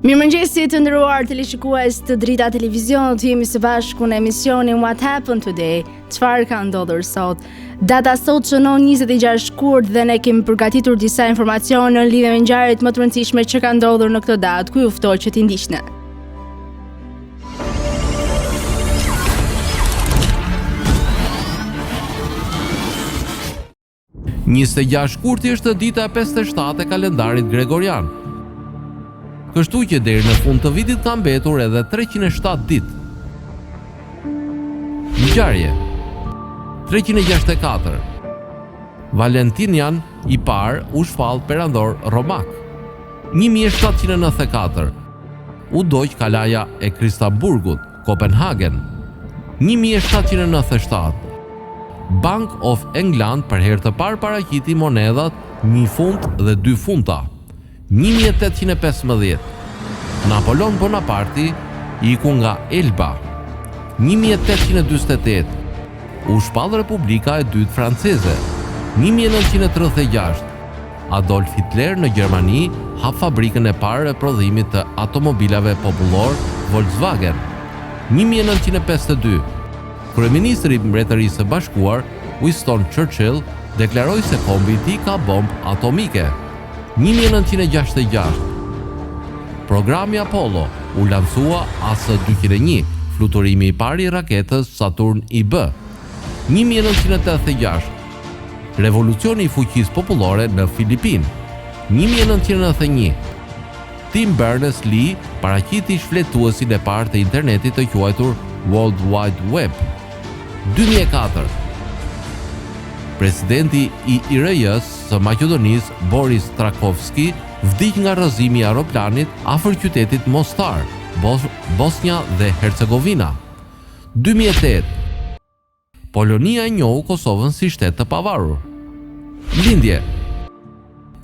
Mirëmëngjesi të nderuar teleshikues të Drita Televizionit, jemi së bashku në emisionin What Happened Today, çfarë ka ndodhur sot. Data sot shënon 26 shkurt dhe ne kemi përgatitur disa informacione në lidhje me ngjarjet më të rëndësishme që kanë ndodhur në këtë datë, ku ju ftoj që t'i ndiqni. Njëzet shkurti është dita 57 e kalendarit gregorian. Kështu që deri në fund të vitit ka mbetur edhe 307 ditë. Ngjarje 364. Valentinian i parë u shpall perandor romak. 1794. U doq kalaja e Kristianburgut, Kopenhagen. 1797. Bank of England për herë të parë paraqiti monedhat 1 funt dhe 2 funta. 1815. Napoleon Bonaparte iku nga Elba. 1848. U shpall Republika e dytë franceze. 1936. Adolf Hitler në Gjermani hap fabrikën e parë e prodhimit të automobilave popullor Volkswagen. 1952. Kryeministri i Mbretërisë së Bashkuar Winston Churchill deklaroi se kombi i tij ka bombë atomike. 1966. Programi Apollo u lansua AS-201, fluturimi i parë i raketës Saturn IB. 1986. Revolucioni i fuqisë popullore në Filipinë. 1991. Tim Berners-Lee paraqiti shfletuesin e parë të internetit të quajtur World Wide Web. 2004. Presidenti i IRJ-s së Maqedonisë, Boris Trakovski, vdiq nga rrëzimi i aeroplanit afër qytetit Mostar, Bosnia dhe Hercegovina. 2008. Polonia e njohu Kosovën si shtet të pavarur. Lindje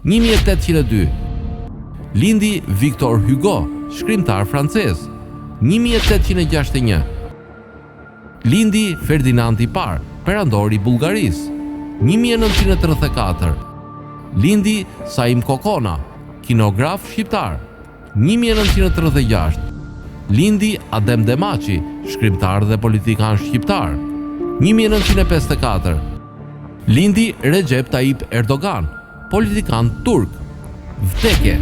1802. Lindi Victor Hugo, shkrimtar francez. 1861. Lindi Ferdinand i parë, perandor i Bullgarisë. 1934. Lindi Saim Kokona, kinograf shqiptar. 1936. Lindi Adem Demaci, shkrimtar dhe politikan shqiptar. 1954. Lindi Recep Tayyip Erdogan, politikan turk. Vdekje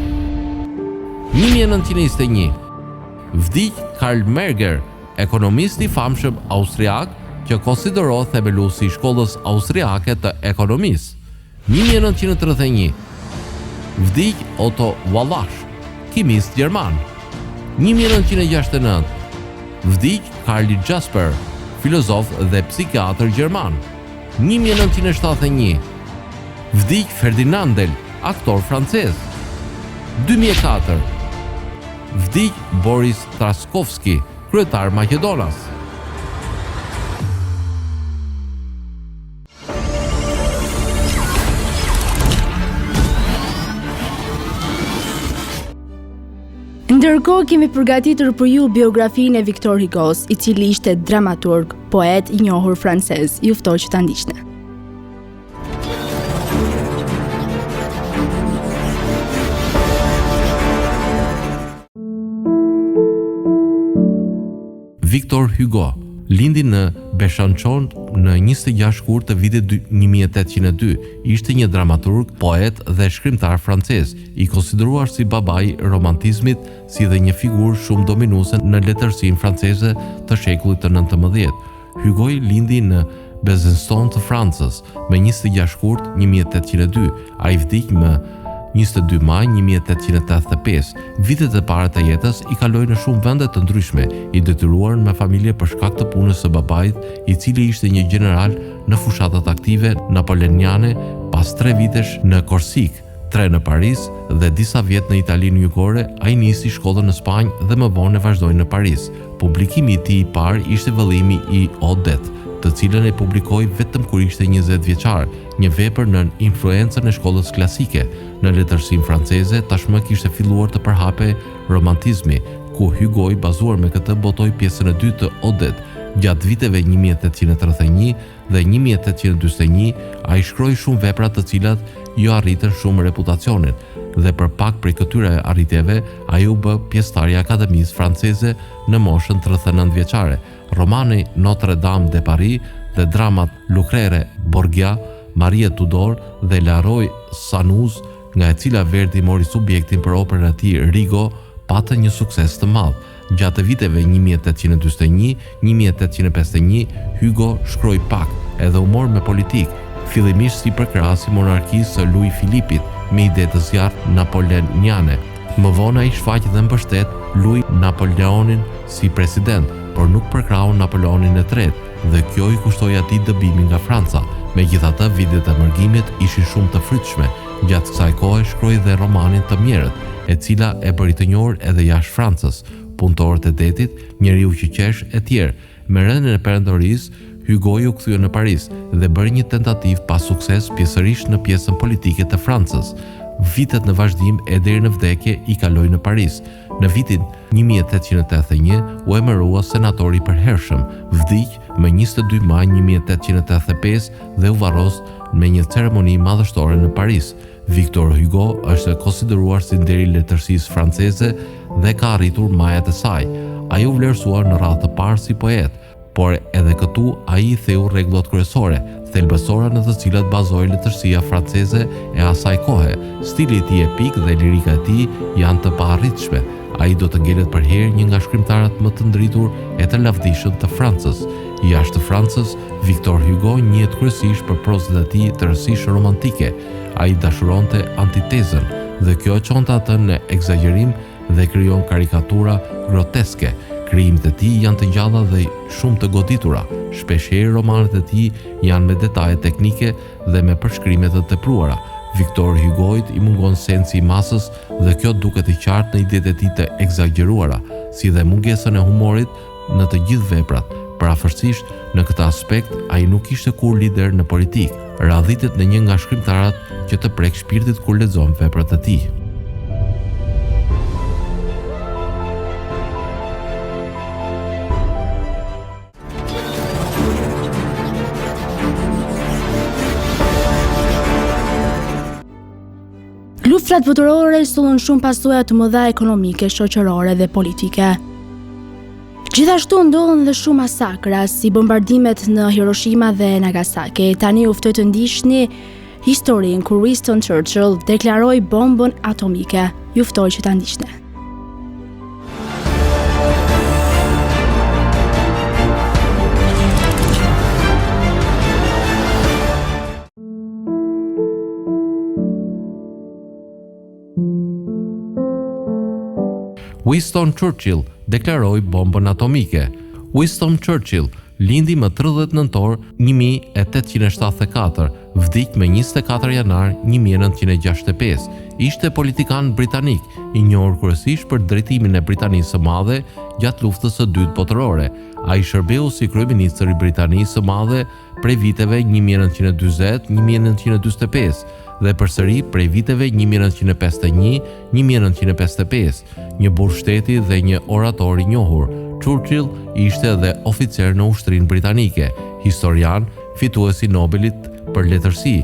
1921. Vdiq Karl Merger, ekonomist i famshëm austriak që konsiderohet themeluesi i shkollës austriake të ekonomisë. 1931. Vdiq Otto Wallach, kimist gjerman. 1969. Vdiq Karl Jasper, filozof dhe psikiatër gjerman. 1971. Vdiq Ferdinandel, aktor francez. 2004. Vdiq Boris Traskovski, kryetar Maqedonas. Ndërkohë kemi përgatitur për ju biografinë e Victor Hugos, i cili ishte dramaturg, poet i njohur francez. Ju ftoj që ta ndiqni. Victor Hugo lindi në Besançon në 26 shkurt të vitit 1802. Ishte një dramaturg, poet dhe shkrimtar francez, i konsideruar si babai i romantizmit, si dhe një figurë shumë dominuese në letërsinë franceze të shekullit të 19. Hugo lindi në Besançon të Francës me 26 shkurt 1802. Ai vdiq më 22 maj 1885. Vitet e para të jetës i kaloi në shumë vende të ndryshme, i detyruar me familje për shkak të punës së babait, i cili ishte një general në fushatat aktive napoleoniane, pas 3 vitesh në Korsik, 3 në Paris dhe disa vjet në Italinë jugore. Ai nisi shkollën në Spanjë dhe më vonë vazhdoi në Paris. Publikimi i tij i parë ishte vëllimi i Odette, të cilën e publikoi vetëm kur ishte 20 vjeçar, një vepër në influencën e shkollës klasike. Në letërsinë franceze tashmë kishte filluar të përhapej romantizmi, ku Hugo i bazuar me këtë botoi pjesën e dytë të Odette. Gjatë viteve 1831 dhe 1841, ai shkroi shumë vepra të cilat jo arritën shumë reputacionin, dhe për pak prej këtyre arritjeve ai u bë pjesëtar i Akademisë Franceze në moshën 39 vjeçare. Romani Notre Dame de Paris dhe dramat Lucrece Borgia, Maria Tudor dhe La Roy Sanuz, nga e cila Verdi mori subjektin për operën e tij Rigo, patën një sukses të madh. Gjatë viteve 1841-1851, Hugo shkroi pak edhe humor me politik, fillimisht si përkrahas i monarkisë së Louis Philippit me ide të zjarrt napoleoniane. Më vonë ai shfaqi dhe mbështet Louis Napoleonin si president, por nuk përkrahu Napoleonin III, dhe kjo i kushtoi atij dëbimin nga Franca. Megjithatë, vitet e mërgimit ishin shumë të frytshme. Gjatë kësaj kohe shkroi dhe romanin Të Mjerët, e cila e bëri të njohur edhe jashtë Francës, Punëtorët e detit, Njeriu që qesh e tjerë. Me rendin e perandorisë, Hugo u kthye në Paris dhe bëri një tentativë pa sukses pjesërisht në pjesën politike të Francës. Vitet në vazhdim e deri në vdekje i kaloi në Paris. Në vitin 1881 u emërua senator i përhershëm, vdiq më 22 maj 1885 dhe u varros me një ceremoni madhështore në Paris. Victor Hugo është konsideruar si nderi i letërsisë franceze dhe ka arritur majat e saj. Ai u vlerësuar në radhë të parë si poet, por edhe këtu ai i theu rregullat kryesore, thelbësore në të cilat bazoi letërsia franceze e asaj kohe. Stili i tij epik dhe lirika e tij janë të paarritshme. Ai do të ngelet për herë një nga shkrimtarët më të ndritur e të lavdishëm të Francës. Jashtë Francës, Victor Hugo njihet kryesisht për prozat e tij të rësishme romantike. Ai dashuronte antitezën dhe kjo e çonte atë në egzagerim dhe krijon karikatura groteske. Krijimet e tij janë të gjalla dhe shumë të goditura. Shpeshherë romanet e tij janë me detaje teknike dhe me përshkrime të tepruara. Victor Hugoit i mungon sensi i masës dhe kjo duket i qartë në idetë e tij të egzageruara, si dhe mungesën e humorit në të gjithë veprat. Parafërsisht, në këtë aspekt ai nuk ishte kur lider në politikë. Radhitet në një nga shkrimtarët që të prek shpirtit kur lexon veprat e tij. Luftrat botërore sollën shumë pasojë të mëdha ekonomike, shoqërore dhe politike. Gjithashtu ndodhen dhe shumë masakra, si bombardimet në Hiroshima dhe Nagasaki. Tani ju ftoj të ndiqni historinë kur Winston Churchill deklaroi bombën atomike. Ju ftoj që ta ndiqni. Winston Churchill deklaroi bombën atomike. Winston Churchill lindi më 30 nëntor 1874, vdiq me 24 janar 1965. Ishte politikan britanik, i njohur kryesisht për drejtimin e Britanisë së Madhe gjatë luftës së dytë botërore. Ai shërbeu si kryeministër i Britanisë së Madhe prej viteve 1920-1945 dhe përsëri prej viteve 1951-1955. Një burr shteti dhe një orator i njohur, Churchill ishte edhe oficer në ushtrinë britanike, historian, fituesi Nobelit për letërsi.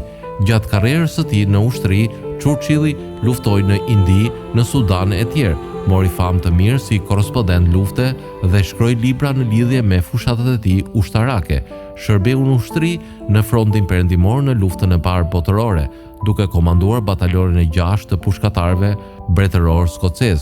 Gjatë karrierës së tij në ushtri, Churchilli luftoi në Indi, në Sudan e tjerë, mori famë të mirë si korrespondent lufte dhe shkroi libra në lidhje me fushatat e tij ushtarake. Shërbeu në ushtri në frontin perëndimor në luftën e parë botërore, duke komanduar batalionin e 6 të pushkatarëve mbretëror skocez.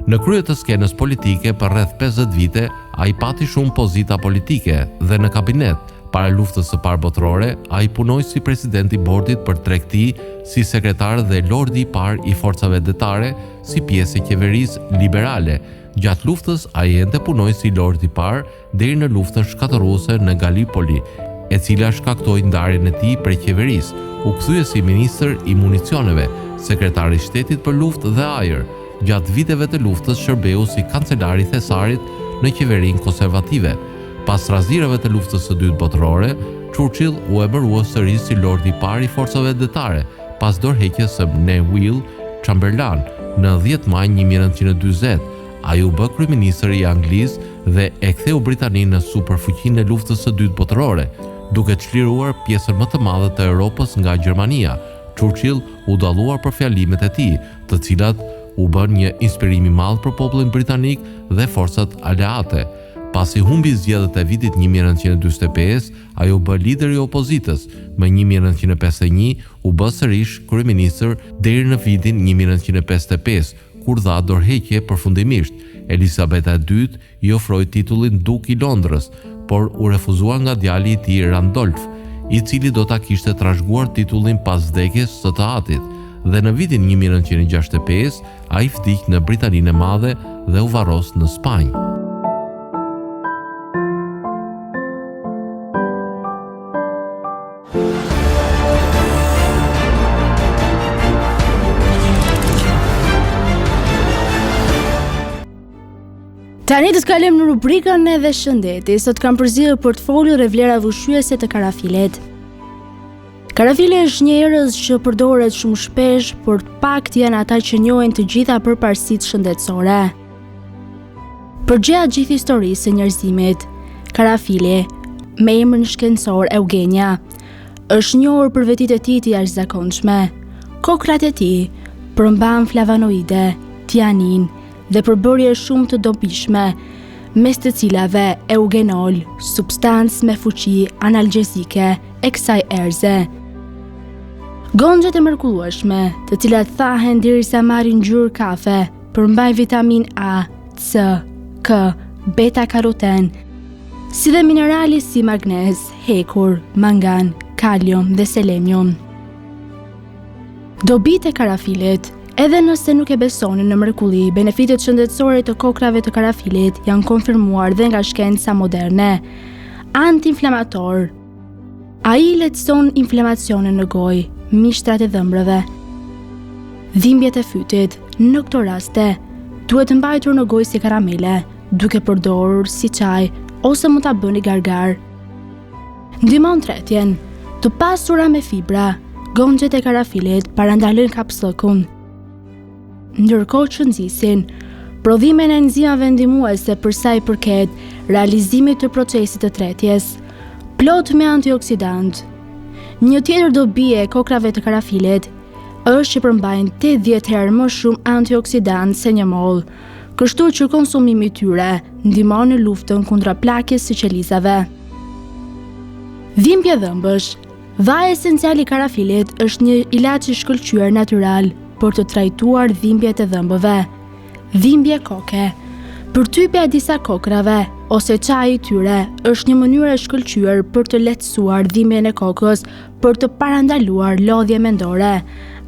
Në krye të skenës politike për rreth 50 vite, ai pati shumë pozita politike dhe në kabinet. Para luftës së parë botërore, ai punoi si president i bordit për tregti, si sekretar dhe lordi i parë i forcave detare, si pjesë e qeverisë liberale. Gjatë luftës, ai ende punoi si lord i parë deri në luftën shkatërruese në Gallipoli, e cila shkaktoi ndarjen e tij prej qeverisë. U kthye si ministër i municioneve, sekretar i shtetit për luftë dhe ajër. Gjatë viteve të luftës shërbeu si kancelar i thesarit në qeverinë konservative. Pas razirave të luftës së dytë botërore, Churchill u emërua sërish si lord i parë i forcave detare, pas dorëheqjes së Neville Chamberlain në 10 maj 1940. Ai u bë kryeministër i Anglisë dhe e ktheu Britaninë në superfuqinë e luftës së dytë botërore, duke çliruar pjesën më të madhe të Europës nga Gjermania. Churchill u dalluar për fjalimet e tij, të cilat u bën një inspirim i madh për popullin britanik dhe forcat aleate. Pasi humbi zgjedhjet e vitit 1945, ai u bë lider i opozitës. Më 1951 u bë sërish kryeminist deri në vitin 1955, kur dha dorëheqje përfundimisht. Elisabeta II i ofroi titullin Duk i Londrës, por u refuzua nga djali i tij Randolph, i cili do ta kishte trashëguar titullin pas vdekjes së të atit. Dhe në vitin 1965 ai vdiq në Britaninë e Madhe dhe u varros në Spanjë. Tani të kalojmë në rubrikën edhe shëndeti. Sot kam përzgjedhur portfolio dhe vlera ushqyese të karafilet. Karafili është një erëz që përdoret shumë shpesh, por pak janë ata që njohin të gjitha përparësitë shëndetësore. Përgjatë gjithë historisë së njerëzimit, karafili, me emrin shkencor Eugenia, është njohur për vetitë e tij të jashtëzakonshme. Kokrat e tij përmban flavonoide, tianin dhe përbërje shumë të dobishme, mes të cilave eugenol, substancë me fuqi analgjezike e kësaj erëze. Gongjet e mrekullueshme, të cilat thahen derisa marrin ngjyrë kafe, përmbajnë vitamin A, C, K, beta-karoten, si dhe minerale si magnez, hekur, mangan, kalium dhe selenium. Dobitë e karafilit. Edhe nëse nuk e besoni në mrekulli, benefitet shëndetësore të kokrave të karafilit janë konfirmuar dhe nga shkenca moderne. Antiinflamator. Ai lehtëson inflamacionin në gojë, mishtrat e dhëmbrëve, dhimbjet e fytit. Në këto raste, duhet të mbajtur në gojë si karamele, duke përdorur si çaj ose mund ta bëni gargar. Ndihmon tretjen. Të pasura me fibra, gongjet e karafilit parandalojnë kapsllëkun, ndërkohë që nxisin prodhimin e enzimave ndihmuese për sa i përket realizimit të procesit të tretjes, plot me antioksidant. Një tjetër dobi e kokrave të karafilit është që përmbajnë 80 herë më shumë antioksidant se një moll, kështu që konsumimi i tyre ndihmon në luftën kundra plakjes së qelizave. Dhimbje dhëmbësh. Vaji esencial i karafilit është një ilaç i shkëlqyer natyral për të trajtuar dhimbjet e dhëmbëve. Dhimbje koke. Përtypja e disa kokrave ose çaji i tyre është një mënyrë e shkëlqyer për të lehtësuar dhimbjen e kokës për të parandaluar lodhje mendore.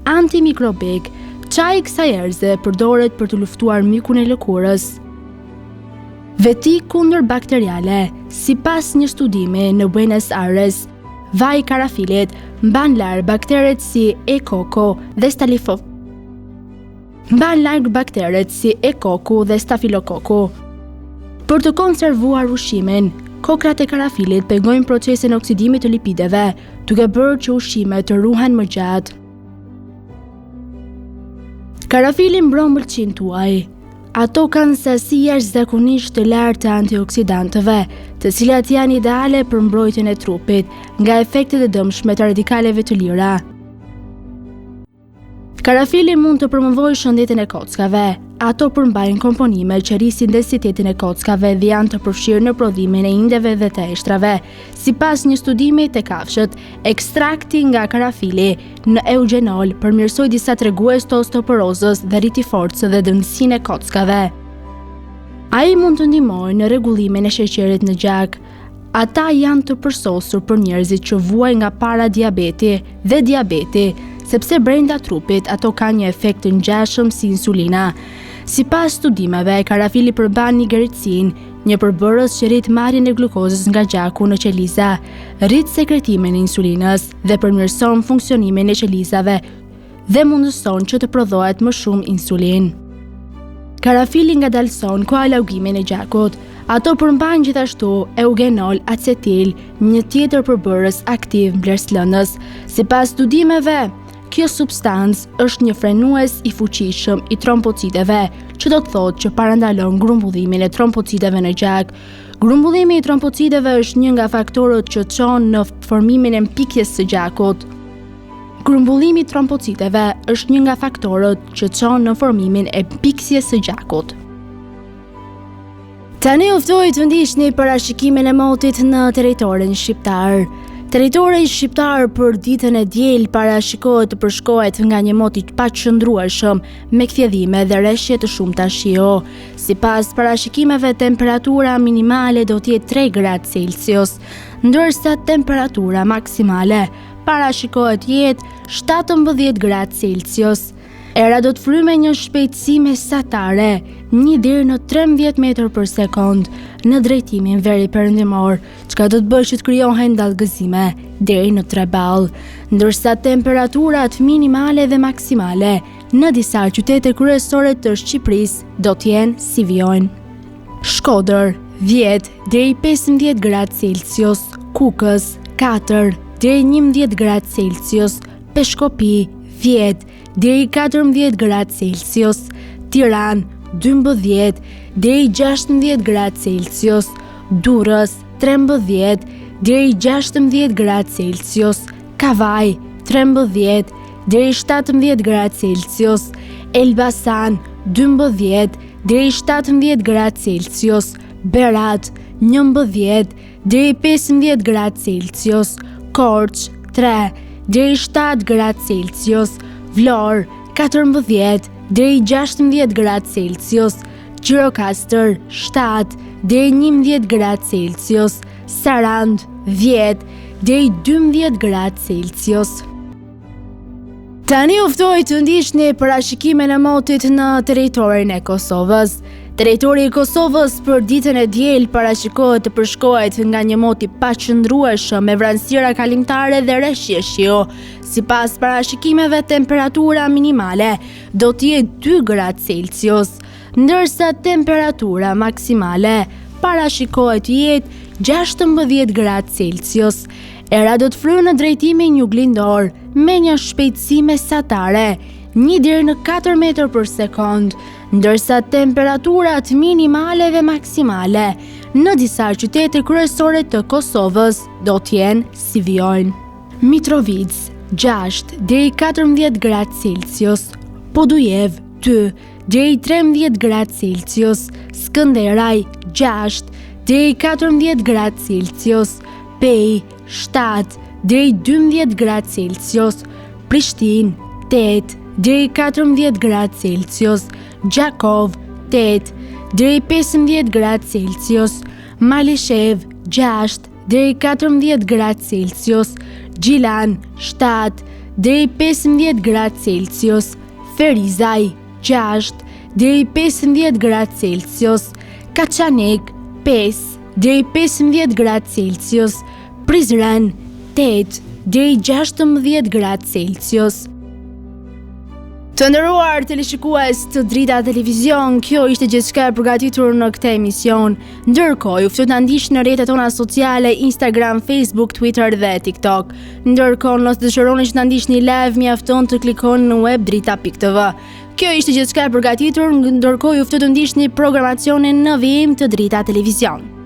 Antimikrobik. Çaji i kësaj erëze përdoret për të luftuar mykun e lëkurës. Veti kundër bakteriale. Sipas një studimi në Buenos Aires, vaji i karafilit mban larg bakteret si E. coco dhe Staphylococcus. Për të konservuar ushqimin, kokrat e karafilit pengojnë procesin e oksidimit të lipideve, duke bërë që ushqimet të ruhen më gjatë. Karafili mbron mëlçin tuaj. Ato kanë sasi jashtëzakonisht të lartë të antioksidantëve, të cilat janë ideale për mbrojtjen e trupit nga efektet e dëmshme të radikaleve të lira. Karafili mund të promovojë shëndetin e kockave. Ato përmbajnë komponime që rrisin densitetin e kockave dhe janë të përfshirë në prodhimin e indeve dhe të eshtrave. Sipas një studimi të kafshët, ekstrakti nga karafili në eugenol përmirësoi disa tregues të osteoporozës dhe rriti forcën dhe dëmsinë e kockave. Ai mund të ndihmojë në rregullimin e sheqerit në gjak. Ata janë të përsosur për njerëzit që vuajnë nga para diabeti dhe diabeti, sepse brenda trupit ato kanë një efekt të ngjashëm si insulina. Sipas studimeve, karafili përmban nigeritsin, një përbërës që rrit marrjen e glukozës nga gjaku në qeliza, rrit sekretimin e insulinës dhe përmirëson funksionimin e qelizave dhe mundëson që të prodhohet më shumë insulin. Karafili ngadalson koagulimin e gjakut. Ato përmbajnë gjithashtu eugenol acetil, një tjetër përbërës aktiv mbledhëslënës. Sipas studimeve, kjo substancë është një frenues i fuqishëm i trombociteve, që do të thotë që parandalon grumbullimin e trombociteve në gjak. Grumbullimi i trombociteve është një nga faktorët që çon në formimin e mpikjes së gjakut. Grumbullimi i trombociteve është një nga faktorët që çon në formimin e piksjes së gjakut. Tani u ftoj të ndiqni parashikimin e motit në territorin shqiptar. Territori shqiptar për ditën e diel parashikohet të përshkohet nga një mot i paqëndrueshëm me kthjedhime dhe rreshje të shumta shio. Sipas parashikimeve, temperatura minimale do të jetë 3 gradë Celsius, ndërsa temperatura maksimale parashikohet të jetë 17 gradë Celsius. Era do të fryjë me një shpejtësi mesatare 1 deri në 13 metër për sekond në drejtimin veri-perëndimor, çka do të bëjë që të krijohen dallgëzime deri në 3 ball, ndërsa temperaturat minimale dhe maksimale në disa qytete kryesore të Shqipërisë do të jenë si vijojnë: Shkodër 10 deri 15 gradë Celsius, Kukës 4 deri 11 gradë Celsius, Peshkopi 10 deri 14 gradë Celsius, Tiranë 12 deri 16 gradë Celsius, Durrës 13 deri 16 gradë Celsius, Kavaj 13 deri 17 gradë Celsius, Elbasan 12 deri 17 gradë Celsius, Berat 11 deri 15 gradë Celsius, Korç 3 deri 7 gradë Celsius, Vlorë 14 deri 16 gradë Celsius, Gjirokastër 7 deri 11 gradë Celsius, Sarandë 10 deri 12 gradë Celsius. Tani u ftoj të ndiqni parashikimin e motit në territorin e Kosovës. Territori i Kosovës për ditën e diel parashikohet të përshkohet nga një mot i paqëndrueshëm me vranësira kalimtare dhe rreshje shio. Sipas parashikimeve, temperatura minimale do të jetë 2 gradë Celsius, ndërsa temperatura maksimale parashikohet të jetë 16 gradë Celsius. Era do të fryjë në drejtimin juglindor me një shpejtësi mesatare 1 deri në 4 metër për sekond, ndërsa temperaturat minimale dhe maksimale në disa qytete kryesore të Kosovës do të jenë si vijojnë: Mitrovic 6 deri 14 gradë Celsius, Podujev 2 deri 13 gradë Celsius, Skënderaj 6 deri 14 gradë Celsius, Pej 7 deri 12 gradë Celsius, Prishtinë 8 deri 14 gradë Celsius, Gjakov 8 deri 15 gradë Celsius, Malishev 6 deri 14 gradë Celsius, Gjilan 7 deri 15 gradë Celsius, Ferizaj 6 deri 15 gradë Celsius, Kaçanik 5 deri 15 gradë Celsius, Prizren 8 deri 16 gradë Celsius. Të nderuar teleshikues të Drita Televizion, kjo ishte gjithçka e përgatitur në këtë emision. Ndërkohë, ju ftoj të na ndiqni në rrjetet tona sociale, Instagram, Facebook, Twitter dhe TikTok. Ndërkohë, nëse dëshironi që na ndiqni live, mjafton të klikoni në web drita.tv. Kjo ishte gjithçka e përgatitur, ndërkohë ju ftoj të ndiqni programacionin në vijim të Drita Televizion.